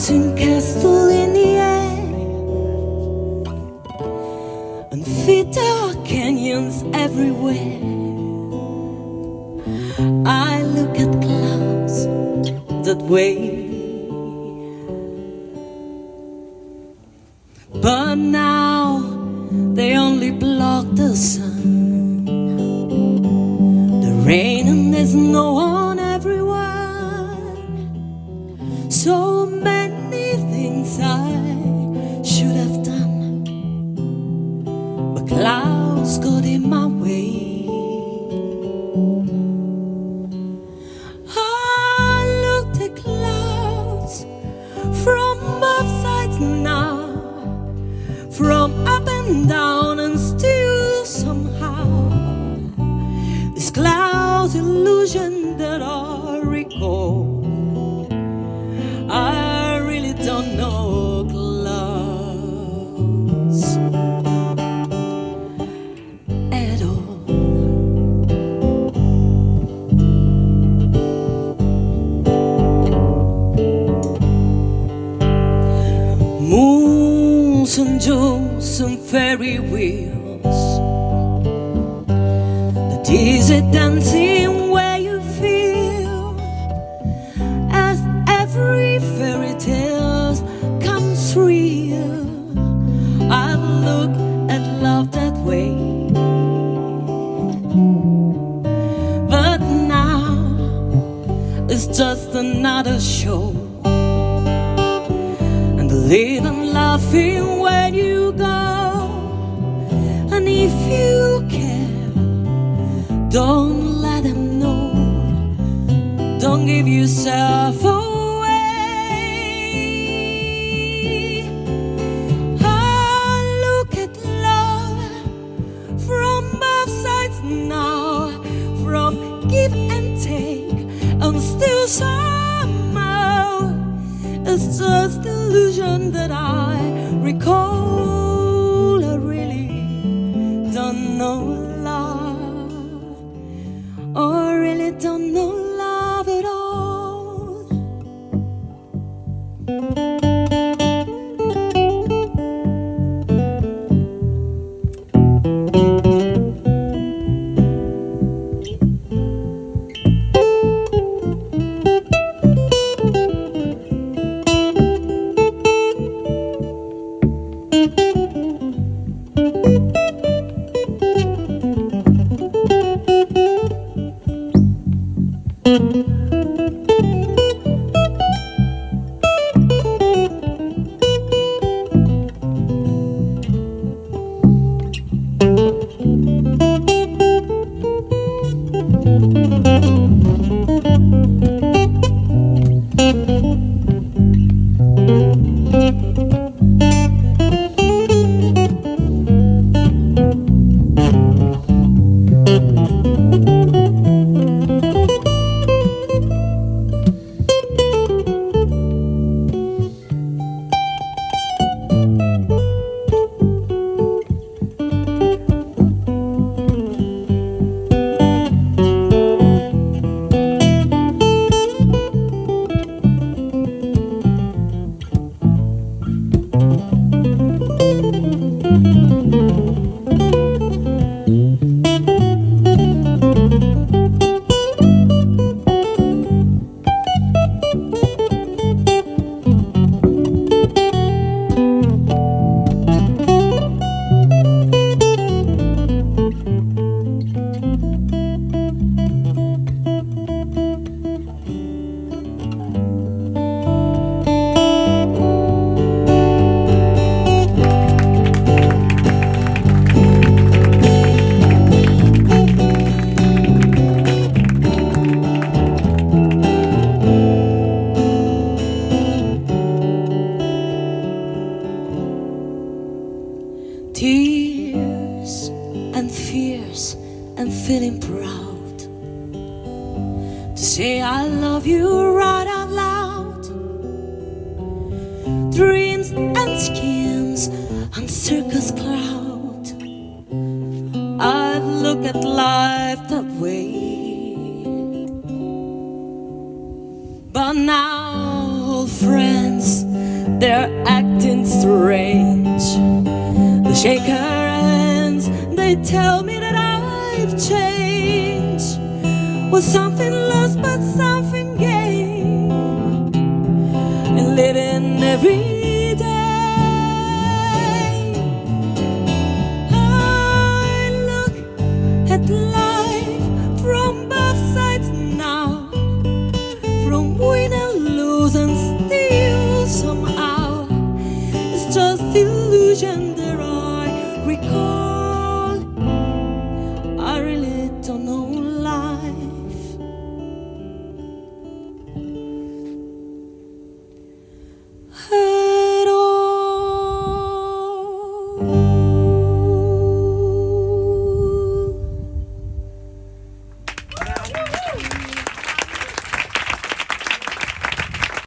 dancing castle in the air, and feet dark canyons everywhere. I look at clouds that wave, but now they only block the sun. The rain and there's no one everywhere. So many things I should have done, but clouds got in my way. I looked at clouds from both sides now, from up and down, and still somehow this cloud's illusion that I recall, I really don't know clouds at all. Moons and jewels and fairy wheels, the dizzy dancing where you feel as every fairy tale comes real. I look at love that way, but now it's just another show, and live and laughing when you go. And if you care, don't let them know, don't give yourself away. I look at love from both sides now, from give and take, and still somehow it's just illusion that I recall. I really don't know love, or I really don't know love at all. to say I love you right out loud. Dreams and schemes and circus cloud. I've looked at life that way. But now, old friends, they're acting strange. They shake her hands, they tell me that I've changed. Was something lost but something gained, and living every day. I look at life from both sides now, from win and lose and still somehow it's just illusion that I recall.